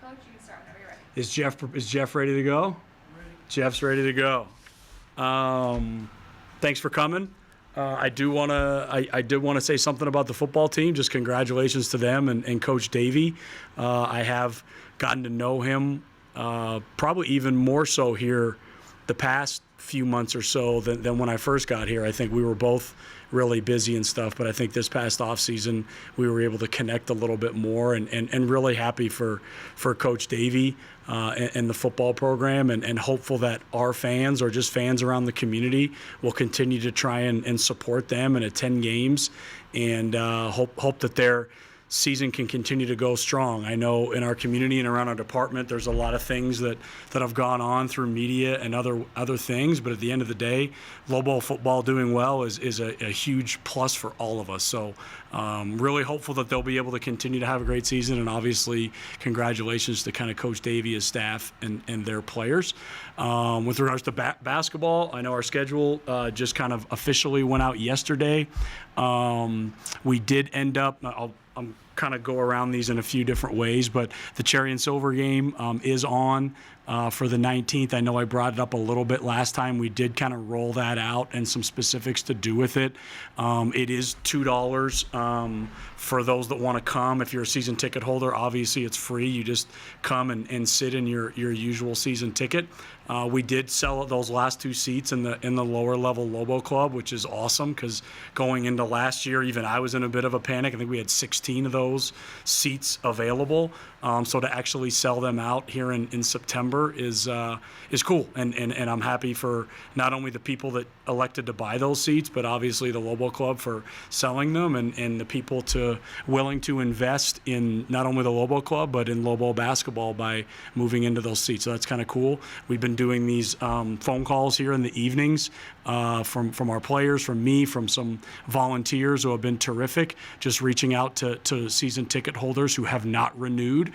Coach, you can start whenever you're ready. Is Jeff ready to go? Ready. Jeff's ready to go. Thanks for coming. I did want to say something about the football team. Just congratulations to them and Coach Davey. I have gotten to know him probably even more so here the past few months or so than when I first got here. I think we were both really busy and stuff, but I think this past off season we were able to connect a little bit more and really happy for Coach Davey and the football program and hopeful that our fans or just fans around the community will continue to try and support them and attend games and hope that their season can continue to go strong. I know in our community and around our department there's a lot of things that have gone on through media and other things, but at the end of the day, Lobo football doing well is a huge plus for all of us. So really hopeful that they'll be able to continue to have a great season, and obviously congratulations to kind of Coach Davey, his staff, and their players. With regards to basketball, I know our schedule just kind of officially went out yesterday. We did end up, I'm kind of go around these in a few different ways, but the Cherry and Silver game is on for the 19th. I know I brought it up a little bit last time. We did kind of roll that out and some specifics to do with it. It is $2 for those that want to come. If you're a season ticket holder, obviously it's free. You just come and sit in your usual season ticket. We did sell those last 2 seats in the lower level Lobo Club, which is awesome because going into last year, even I was in a bit of a panic. I think we had 16 of those seats available. So to actually sell them out here in September is cool, and I'm happy for not only the people that elected to buy those seats, but obviously the Lobo Club for selling them, and the people willing to invest in not only the Lobo Club but in Lobo basketball by moving into those seats. So that's kind of cool. We've been doing these phone calls here in the evenings from our players, from me, from some volunteers who have been terrific, just reaching out to season ticket holders who have not renewed,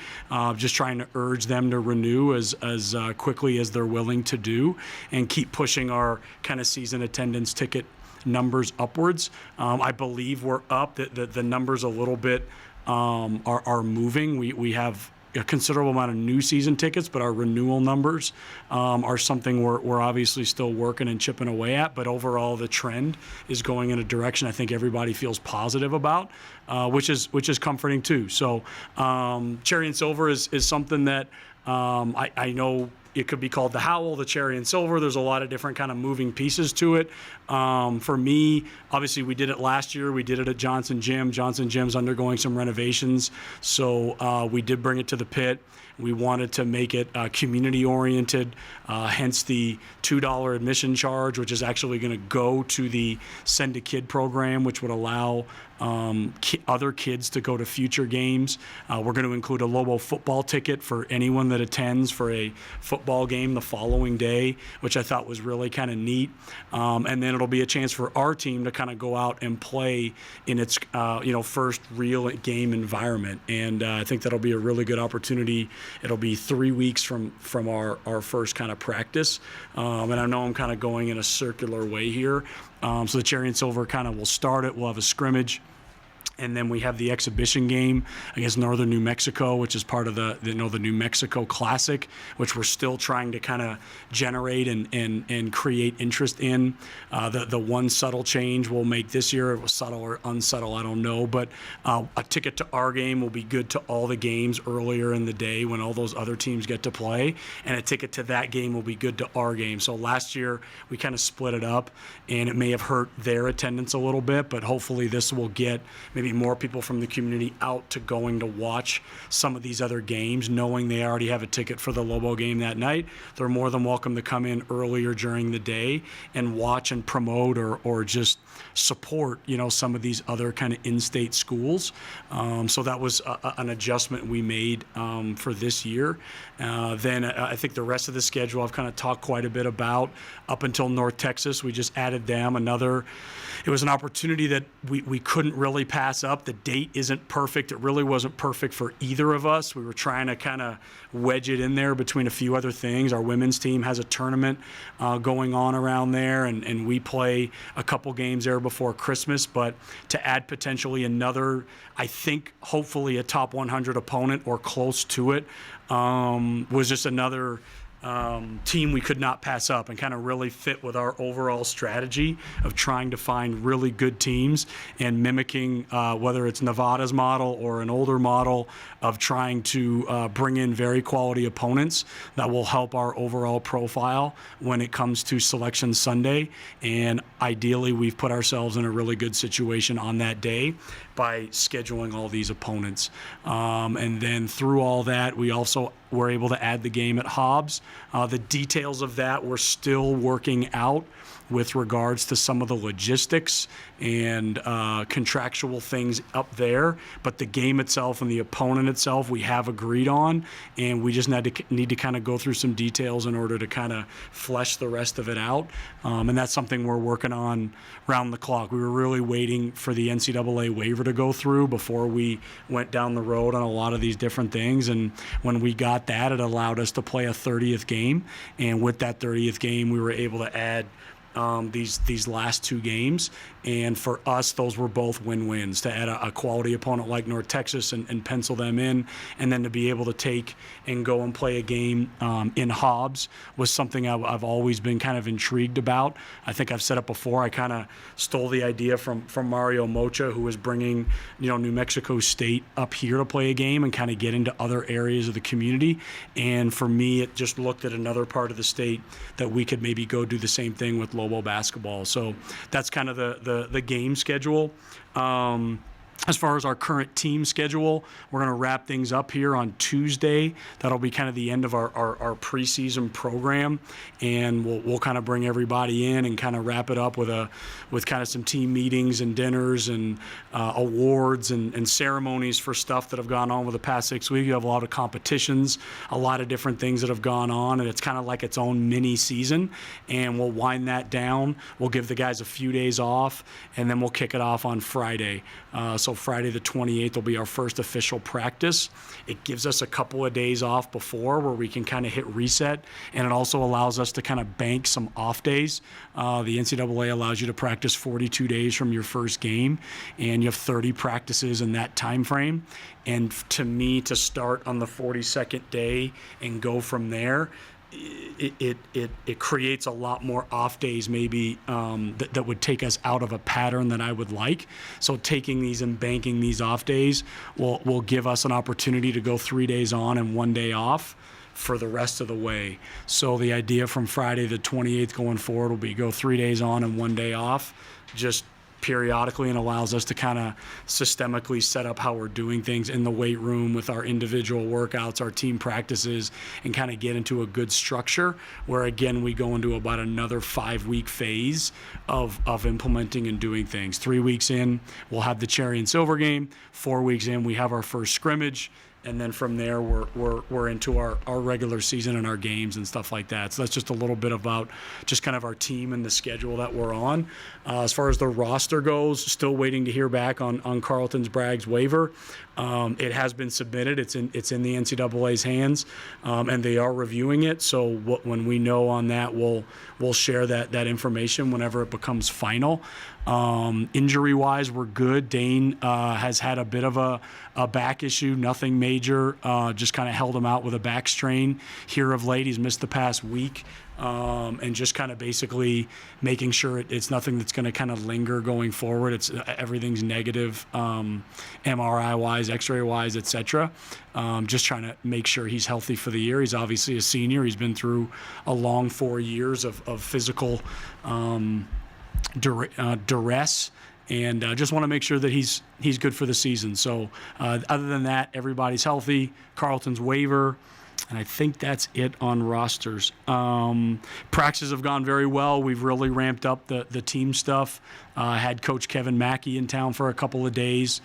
just trying to urge them to renew as quickly as they're willing to do, and keep pushing our kind of season attendance ticket numbers upwards. I believe we're up. The numbers a little bit are moving. We have a considerable amount of new season tickets, but our renewal numbers are something we're obviously still working and chipping away at. But overall, the trend is going in a direction I think everybody feels positive about, which is comforting too. So Cherry and Silver is something that I know it could be called the Howl, the Cherry and Silver. There's a lot of different kind of moving pieces to it. For me, obviously we did it last year. We did it at Johnson Gym. Johnson Gym's undergoing some renovations, so we did bring it to the pit. We wanted to make it community-oriented, hence the $2 admission charge, which is actually going to go to the Send a Kid program, which would allow other kids to go to future games. We're going to include a Lobo football ticket for anyone that attends for a football game the following day, which I thought was really kind of neat. And then it'll be a chance for our team to kind of go out and play in its first real game environment. And I think that'll be a really good opportunity. It'll be 3 weeks from our first kind of practice. And I know I'm kind of going in a circular way here. So the Cherry and Silver kind of will start it. We'll have a scrimmage. And then we have the exhibition game against Northern New Mexico, which is part of the New Mexico Classic, which we're still trying to kind of generate and create interest in. The one subtle change we'll make this year, it was subtle or unsubtle, I don't know, but a ticket to our game will be good to all the games earlier in the day when all those other teams get to play, and a ticket to that game will be good to our game. So last year we kind of split it up, and it may have hurt their attendance a little bit, but hopefully this will get maybe more people from the community out to going to watch some of these other games, knowing they already have a ticket for the Lobo game that night. They're more than welcome to come in earlier during the day and watch and promote or just support, some of these other kind of in-state schools. So that was an adjustment we made for this year. Then I think the rest of the schedule I've kind of talked quite a bit about. Up until North Texas, we just added them. It was an opportunity that we couldn't really pass pass up. The date isn't perfect. It really wasn't perfect for either of us. We were trying to kind of wedge it in there between a few other things. Our women's team has a tournament going on around there, and we play a couple games there before Christmas. But to add potentially another, I think, hopefully a top 100 opponent or close to it, was just another team we could not pass up, and kind of really fit with our overall strategy of trying to find really good teams and mimicking whether it's Nevada's model or an older model of trying to bring in very quality opponents that will help our overall profile when it comes to Selection Sunday. And ideally, we've put ourselves in a really good situation on that day by scheduling all these opponents. And then through all that, we also were able to add the game at Hobbs. The details of that we're still working out with regards to some of the logistics and contractual things up there. But the game itself and the opponent itself we have agreed on, and we just need to kind of go through some details in order to kind of flesh the rest of it out. And that's something we're working on round the clock. We were really waiting for the NCAA waiver to go through before we went down the road on a lot of these different things. And when we got that, it allowed us to play a 30th game. And with that 30th game, we were able to add these last two games. And for us, those were both win-wins, to add a quality opponent like North Texas and pencil them in, and then to be able to take and go and play a game in Hobbs was something I've always been kind of intrigued about. I think I've said it before, I kind of stole the idea from Mario Mocha, who was bringing New Mexico State up here to play a game and kind of get into other areas of the community. And for me, it just looked at another part of the state that we could maybe go do the same thing with Lobo basketball. So that's kind of the game schedule. As far as our current team schedule, we're going to wrap things up here on Tuesday. That'll be kind of the end of our preseason program, and we'll kind of bring everybody in and kind of wrap it up with kind of some team meetings and dinners and awards and ceremonies for stuff that have gone on over the past 6 weeks. You have a lot of competitions, a lot of different things that have gone on, and it's kind of like its own mini season. And we'll wind that down. We'll give the guys a few days off, and then we'll kick it off on Friday. So Friday the 28th will be our first official practice. It gives us a couple of days off before where we can kind of hit reset, and it also allows us to kind of bank some off days. The NCAA allows you to practice 42 days from your first game, and you have 30 practices in that time frame. And to me, to start on the 42nd day and go from there, it creates a lot more off days maybe that would take us out of a pattern that I would like. So taking these and banking these off days will give us an opportunity to go 3 days on and 1 day off for the rest of the way. So the idea from Friday the 28th going forward will be go 3 days on and 1 day off, just periodically, and allows us to kind of systemically set up how we're doing things in the weight room with our individual workouts, our team practices, and kind of get into a good structure where, again, we go into about another 5-week phase of implementing and doing things. 3 weeks in, we'll have the cherry and silver game. 4 weeks in, we have our first scrimmage. And then from there, we're into our regular season and our games and stuff like that. So that's just a little bit about just kind of our team and the schedule that we're on. As far as the roster goes, still waiting to hear back on Carlton's Bragg's waiver. It has been submitted. It's in the NCAA's hands, and they are reviewing it. So when we know on that, we'll share that information whenever it becomes final. Injury-wise, we're good. Dane has had a bit of a back issue, nothing major, just kind of held him out with a back strain here of late. He's missed the past week, and just kind of basically making sure it's nothing that's going to kind of linger going forward. It's everything's negative, MRI-wise, X-ray-wise, etc. Just trying to make sure he's healthy for the year. He's obviously a senior. He's been through a long 4 years of physical duress, and just want to make sure that he's good for the season. So other than that, everybody's healthy. Carlton's waiver, and I think that's it on rosters. Practices have gone very well. We've really ramped up the team stuff. Had Coach Kevin Mackey in town for a couple of days.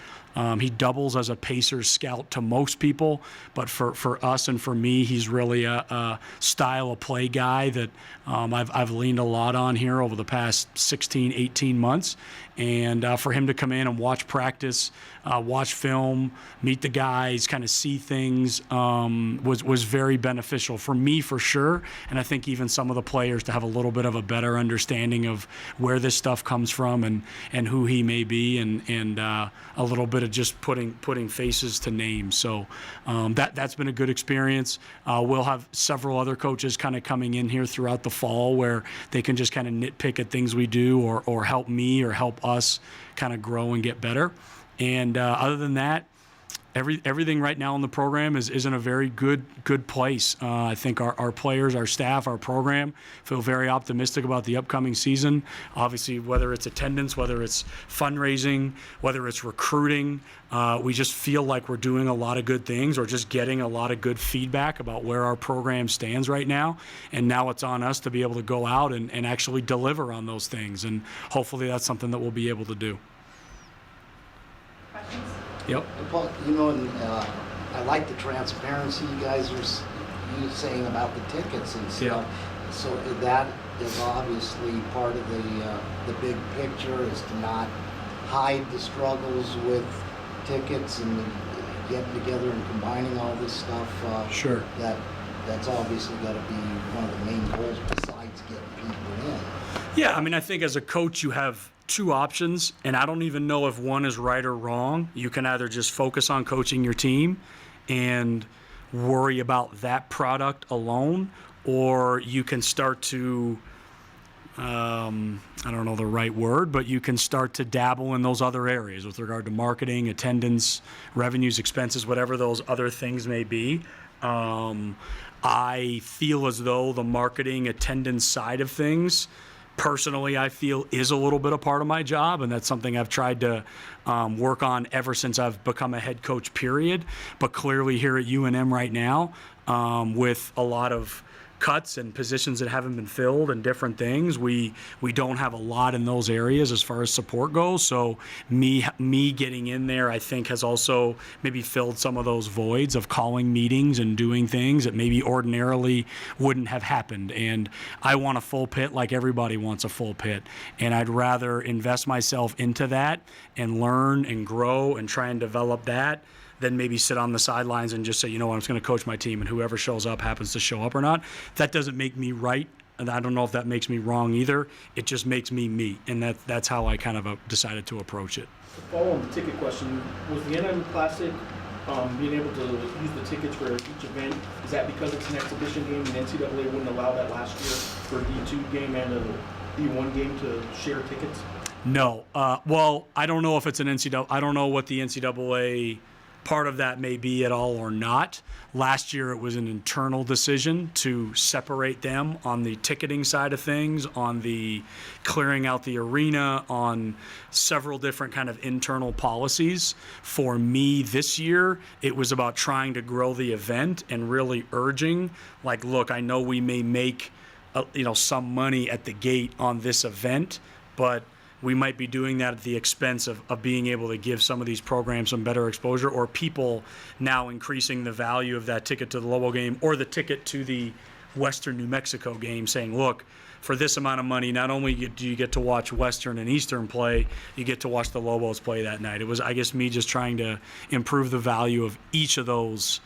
He doubles as a Pacers scout to most people, but for us and for me, he's really a style of play guy that I've leaned a lot on here over the past 16, 18 months. And for him to come in and watch practice, watch film, meet the guys, kind of see things was very beneficial for me for sure. And I think even some of the players to have a little bit of a better understanding of where this stuff comes from and who he may be and a little bit of just putting faces to names. So that's been a good experience. We'll have several other coaches kind of coming in here throughout the fall where they can just kind of nitpick at things we do or help me or help us kind of grow and get better. And other than that, everything right now in the program is in a very good place. I think our players, our staff, our program feel very optimistic about the upcoming season. Obviously, whether it's attendance, whether it's fundraising, whether it's recruiting, we just feel like we're doing a lot of good things or just getting a lot of good feedback about where our program stands right now. And now it's on us to be able to go out and actually deliver on those things. And hopefully that's something that we'll be able to do. Yep. Paul, I like the transparency you guys are saying about the tickets and stuff. Yeah. So that is obviously part of the big picture, is to not hide the struggles with tickets and getting together and combining all this stuff. Sure. That's obviously got to be one of the main goals besides getting people in. Yeah, I mean, I think as a coach you have two options, and I don't even know if one is right or wrong. You can either just focus on coaching your team and worry about that product alone, or you can start to, I don't know the right word, but you can start to dabble in those other areas with regard to marketing, attendance, revenues, expenses, whatever those other things may be. I feel as though the marketing attendance side of things, personally, I feel is a little bit a part of my job, and that's something I've tried to work on ever since I've become a head coach, period. But clearly here at UNM right now, with a lot of cuts and positions that haven't been filled and different things, we don't have a lot in those areas as far as support goes. So me getting in there, I think, has also maybe filled some of those voids of calling meetings and doing things that maybe ordinarily wouldn't have happened. And I want a full pit like everybody wants a full pit, and I'd rather invest myself into that and learn and grow and try and develop that than maybe sit on the sidelines and just say, you know what, I'm just going to coach my team, and whoever shows up happens to show up or not. That doesn't make me right, and I don't know if that makes me wrong either. It just makes me me, and that's how I kind of decided to approach it. To follow on the ticket question, was the NM Classic being able to use the tickets for each event, is that because it's an exhibition game and NCAA wouldn't allow that last year for a D2 game and a D1 game to share tickets? No. Well, I don't know if it's an NCAA. I don't know what the NCAA part of that may be at all or not. Last year it was an internal decision to separate them on the ticketing side of things, on the clearing out the arena, on several different kind of internal policies. For me this year, it was about trying to grow the event and really urging, like, look, I know we may make some money at the gate on this event, but we might be doing that at the expense of being able to give some of these programs some better exposure, or people now increasing the value of that ticket to the Lobo game or the ticket to the Western New Mexico game, saying, look, for this amount of money, not only do you get to watch Western and Eastern play, you get to watch the Lobos play that night. It was, I guess, me just trying to improve the value of each of those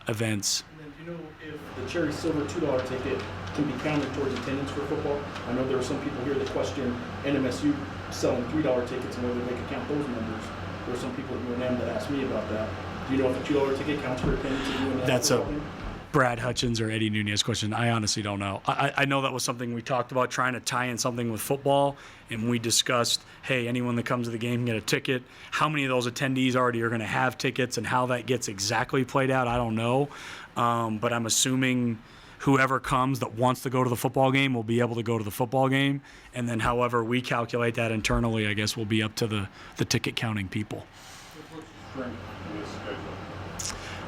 events. And then, do you know if the Cherry Silver $2 ticket can be counted towards attendance for football? I know there are some people here that question NMSU selling $3 tickets and whether they can count those numbers. There are some people at UNM that ask me about that. Do you know if a $2 ticket counts for attendance at UNM? That's a Brad Hutchins or Eddie Nunez question. I honestly don't know. I know that was something we talked about, trying to tie in something with football, and we discussed, hey, anyone that comes to the game can get a ticket. How many of those attendees already are going to have tickets, and how that gets exactly played out, I don't know. But I'm assuming whoever comes that wants to go to the football game will be able to go to the football game, and then however we calculate that internally, I guess, will be up to the ticket counting people.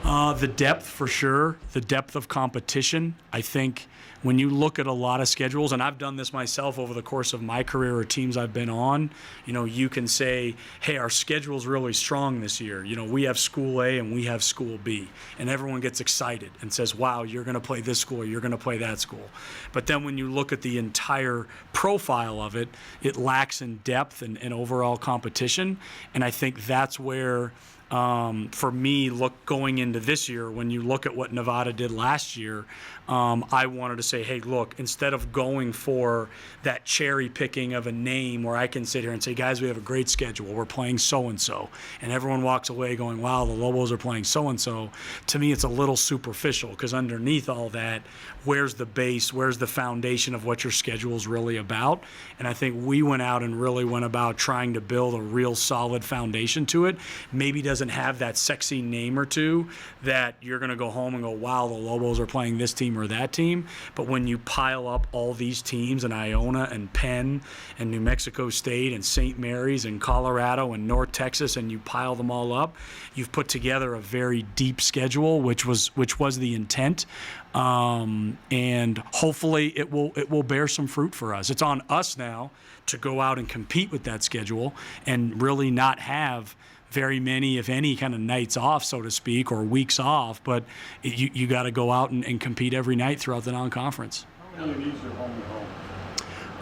The depth, for sure. The depth of competition. I think when you look at a lot of schedules, and I've done this myself over the course of my career or teams I've been on, you can say, hey, our schedule's really strong this year. We have School A and we have School B. And everyone gets excited and says, wow, you're going to play this school or you're going to play that school. But then when you look at the entire profile of it, it lacks in depth and overall competition. And I think that's where, for me, going into this year, when you look at what Nevada did last year, I wanted to say, hey, look, instead of going for that cherry picking of a name where I can sit here and say, guys, we have a great schedule, we're playing so-and-so, and everyone walks away going, wow, the Lobos are playing so-and-so, to me it's a little superficial, because underneath all that, where's the base, where's the foundation of what your schedule is really about? And I think we went out and really went about trying to build a real solid foundation to it. Maybe doesn't have that sexy name or two that you're going to go home and go, wow, the Lobos are playing this team or that team. But when you pile up all these teams in Iona and Penn and New Mexico State and St. Mary's and Colorado and North Texas, and you pile them all up, you've put together a very deep schedule, which was the intent. And hopefully it will bear some fruit for us. It's on us now to go out and compete with that schedule and really not have very many, if any, kind of nights off, so to speak, or weeks off. But you got to go out and compete every night throughout the non-conference. How many of these are home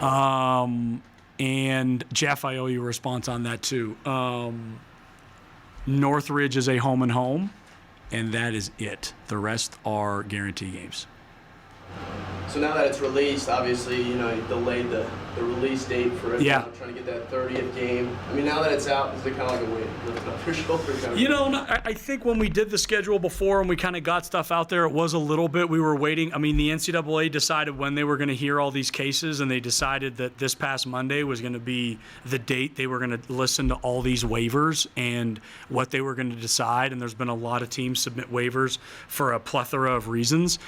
and home? And Jeff, I owe you a response on that too. Northridge is a home and home, and that is it. The rest are guarantee games. So now that it's released, obviously, you delayed the release date for it. Yeah. Trying to get that 30th game. I mean, now that it's out, is it kind of like a weight lifted off your shoulder? Kind of I think when we did the schedule before and we kind of got stuff out there, it was a little bit, we were waiting. I mean, the NCAA decided when they were going to hear all these cases, and they decided that this past Monday was going to be the date they were going to listen to all these waivers and what they were going to decide. And there's been a lot of teams submit waivers for a plethora of reasons.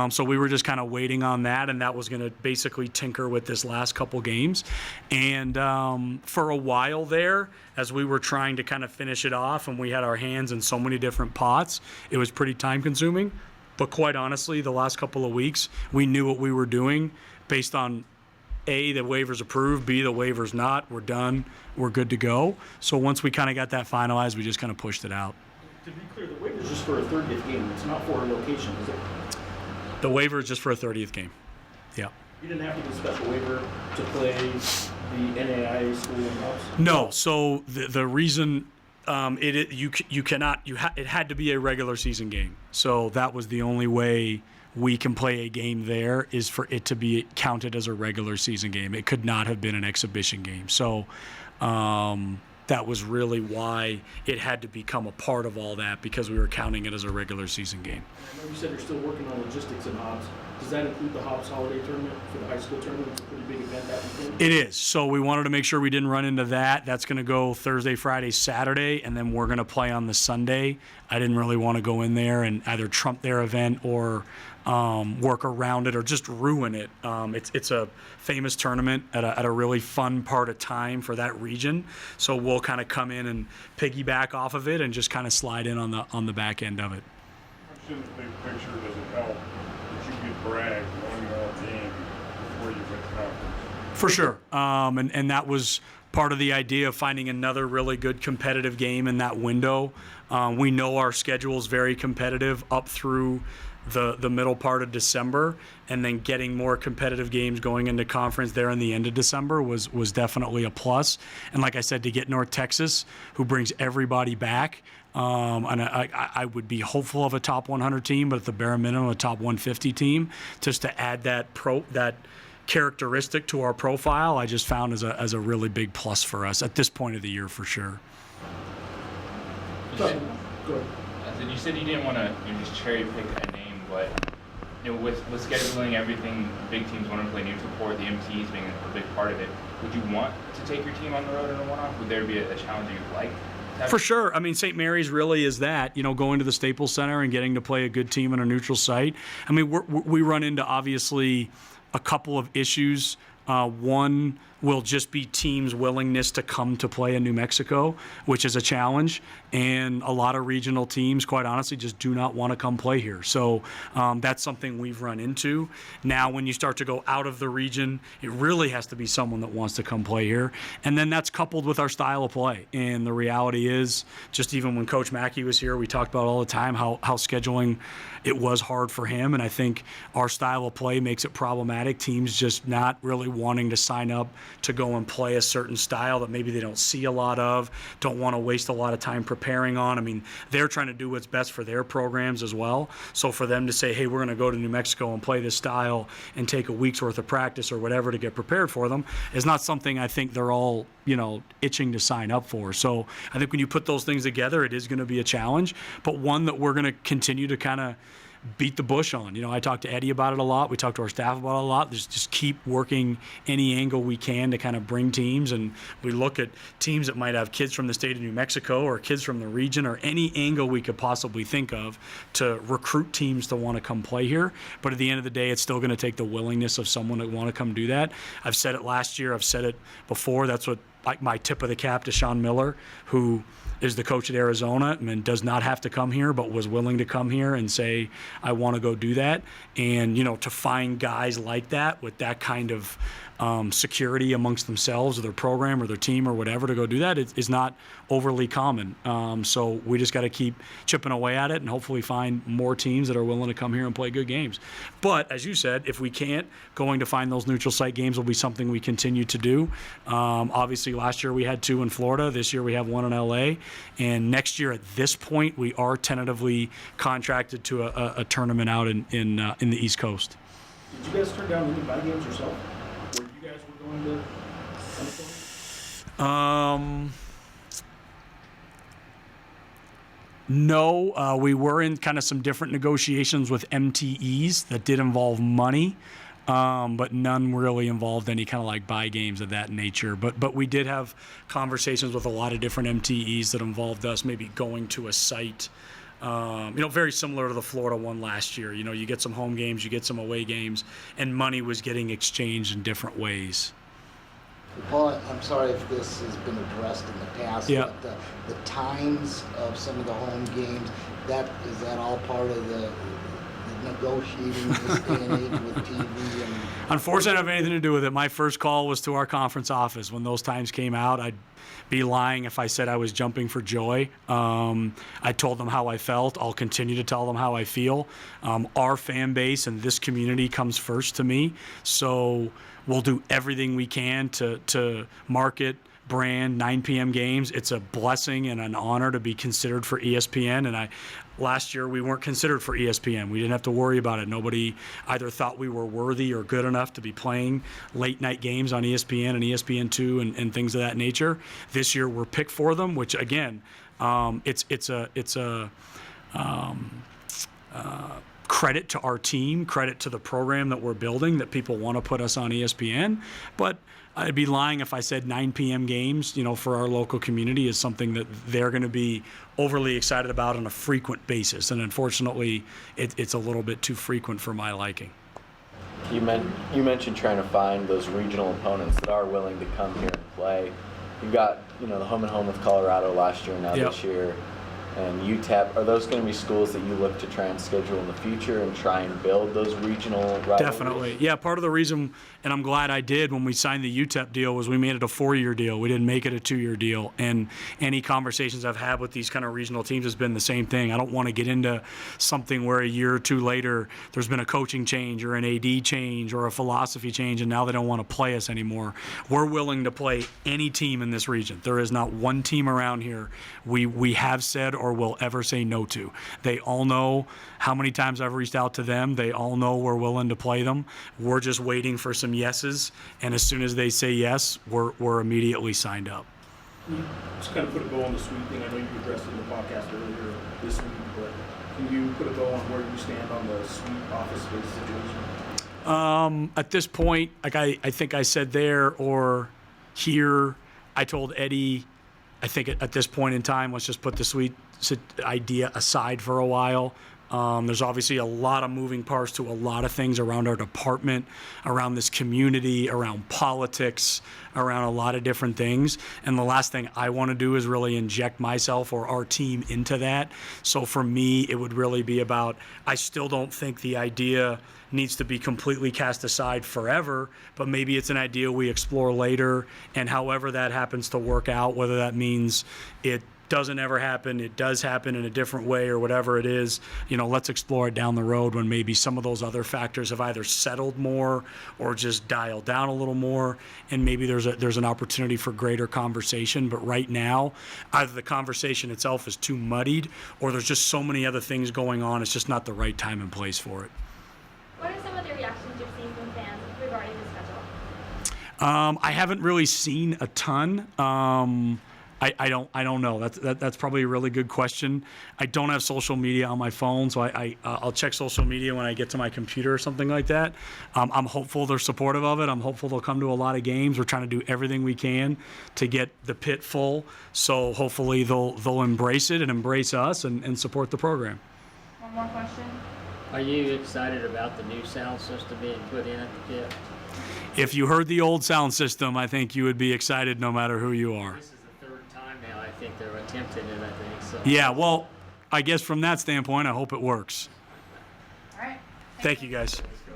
So we were just kind of waiting on that, and that was going to basically tinker with this last couple games. And for a while there, as we were trying to kind of finish it off and we had our hands in so many different pots, it was pretty time consuming. But quite honestly, the last couple of weeks, we knew what we were doing based on A, the waivers approved, B, the waivers not. We're done. We're good to go. So once we kind of got that finalized, we just kind of pushed it out. To be clear, the waiver is just for a 30th game. It's not for a location, is it? The waiver is just for a 30th game. Yeah. You didn't have to get a special waiver to play the NAIA school in house? No. So the reason it had to be a regular season game. So that was the only way we can play a game there, is for it to be counted as a regular season game. It could not have been an exhibition game. So that was really why it had to become a part of all that, because we were counting it as a regular season game. I know you said you're still working on logistics in Hobbs. Does that include the Hobbs Holiday Tournament for the high school tournament? It's a pretty big event that weekend. It is. So we wanted to make sure we didn't run into that. That's going to go Thursday, Friday, Saturday, and then we're going to play on the Sunday. I didn't really want to go in there and either trump their event or work around it or just ruin it. It's a famous tournament at a really fun part of time for that region. So we'll kind of come in and piggyback off of it and just kind of slide in on the back end of it. How much in the big picture does it help that you get bragged one more game before you get conference? For sure. And that was part of the idea of finding another really good competitive game in that window. We know our schedule is very competitive up through the middle part of December, and then getting more competitive games going into conference there in the end of December was definitely a plus. And like I said, to get North Texas, who brings everybody back, and I would be hopeful of a top 100 team, but at the bare minimum, a top 150 team, just to add that characteristic to our profile, I just found as a really big plus for us at this point of the year, for sure. Go ahead. You said you didn't want to just cherry pick a name, but with scheduling everything, big teams want to play Newport, the MTs being a big part of it. Would you want to take your team on the road in a one-off? Would there be a challenge you'd like? For sure. I mean, St. Mary's really is that, going to the Staples Center and getting to play a good team on a neutral site. I mean, we run into obviously a couple of issues. One, will just be teams' willingness to come to play in New Mexico, which is a challenge. And a lot of regional teams, quite honestly, just do not want to come play here. So that's something we've run into. Now, when you start to go out of the region, it really has to be someone that wants to come play here. And then that's coupled with our style of play. And the reality is, just even when Coach Mackey was here, we talked about all the time how scheduling, it was hard for him. And I think our style of play makes it problematic. Teams just not really wanting to sign up to go and play a certain style that maybe they don't see a lot of, don't want to waste a lot of time preparing on. I mean, they're trying to do what's best for their programs as well. So for them to say, hey, we're going to go to New Mexico and play this style and take a week's worth of practice or whatever to get prepared for them is not something I think they're all, itching to sign up for. So I think when you put those things together, it is going to be a challenge, but one that we're going to continue to kind of beat the bush on. I talked to Eddie about it a lot. We talked to our staff about it a lot. Just keep working any angle we can to kind of bring teams. And we look at teams that might have kids from the state of New Mexico or kids from the region or any angle we could possibly think of to recruit teams to want to come play here. But at the end of the day, it's still going to take the willingness of someone to want to come do that. I've said it last year. I've said it before. That's what my tip of the cap to Sean Miller, who is the coach at Arizona and does not have to come here, but was willing to come here and say, I want to go do that. And, to find guys like that with that kind of security amongst themselves or their program or their team or whatever to go do that is not overly common. So we just got to keep chipping away at it and hopefully find more teams that are willing to come here and play good games. But as you said, if we can't, going to find those neutral site games will be something we continue to do. Obviously, last year we had 2 in Florida. This year we have 1 in LA. And next year at this point, we are tentatively contracted to a tournament out in the East Coast. Did you guys turn down any buy games yourself? Where you guys were going to No, we were in kind of some different negotiations with MTEs that did involve money, but none really involved any kind of like buy games of that nature. But we did have conversations with a lot of different MTEs that involved us maybe going to a site, very similar to the Florida one last year. You get some home games, you get some away games, and money was getting exchanged in different ways. Paul, I'm sorry if this has been addressed in the past, Yeah. but the times of some of the home games, is that all part of the negotiating this day and age with TV? And Unfortunately, I don't have anything to do with it. My first call was to our conference office. When those times came out, I'd be lying if I said I was jumping for joy. I told them how I felt. I'll continue to tell them how I feel. Our fan base and this community comes first to me. So we'll do everything we can to market, brand 9 p.m. games. It's a blessing and an honor to be considered for ESPN. And last year we weren't considered for ESPN. We didn't have to worry about it. Nobody either thought we were worthy or good enough to be playing late night games on ESPN and ESPN2 and things of that nature. This year we're picked for them, which again, it's a credit to our team, credit to the program that we're building, that people want to put us on ESPN. But I'd be lying if I said 9 p.m. games, for our local community is something that they're going to be overly excited about on a frequent basis. And unfortunately, it's a little bit too frequent for my liking. You mentioned trying to find those regional opponents that are willing to come here and play. You got, the home and home with Colorado last year, now Yep. this year. And UTEP, are those going to be schools that you look to try and schedule in the future and try and build those regional rivalries? Definitely. Yeah, part of the reason, and I'm glad I did when we signed the UTEP deal, was we made it a 4-year deal. We didn't make it a 2-year deal. And any conversations I've had with these kind of regional teams has been the same thing. I don't want to get into something where a year or two later there's been a coaching change or an AD change or a philosophy change, and now they don't want to play us anymore. We're willing to play any team in this region. There is not one team around here we have said or will ever say no to. They all know how many times I've reached out to them. They all know we're willing to play them. We're just waiting for some yeses, and as soon as they say yes, we're immediately signed up. Can you just kind of put a bow on the sweep thing? I know you addressed it in the podcast earlier this week, but can you put a bow on where you stand on the sweep office space situation? At this point, like I think I said there or here, I told Eddie, I think at this point in time, let's just put the suite idea aside for a while. There's obviously a lot of moving parts to a lot of things around our department, around this community, around politics, around a lot of different things. And the last thing I want to do is really inject myself or our team into that. So for me, it would really be about, I still don't think the idea needs to be completely cast aside forever, but maybe it's an idea we explore later, and however that happens to work out, whether that means it doesn't ever happen, it does happen in a different way, or whatever it is, let's explore it down the road when maybe some of those other factors have either settled more or just dialed down a little more, and maybe there's an opportunity for greater conversation. But right now, either the conversation itself is too muddied, or there's just so many other things going on, it's just not the right time and place for it. What are some of the reactions you've seen from fans regarding the schedule? I haven't really seen a ton. I don't know. That's probably a really good question. I don't have social media on my phone, so I'll check social media when I get to my computer or something like that. I'm hopeful they're supportive of it. I'm hopeful they'll come to a lot of games. We're trying to do everything we can to get the pit full. So hopefully they'll embrace it and embrace us and support the program. One more question. Are you excited about the new sound system being put in at the pit? If you heard the old sound system, I think you would be excited no matter who you are. This is the third time now I think they're attempting it, I think. So. Yeah, well, I guess from that standpoint, I hope it works. All right. Thank you, guys. Let's go.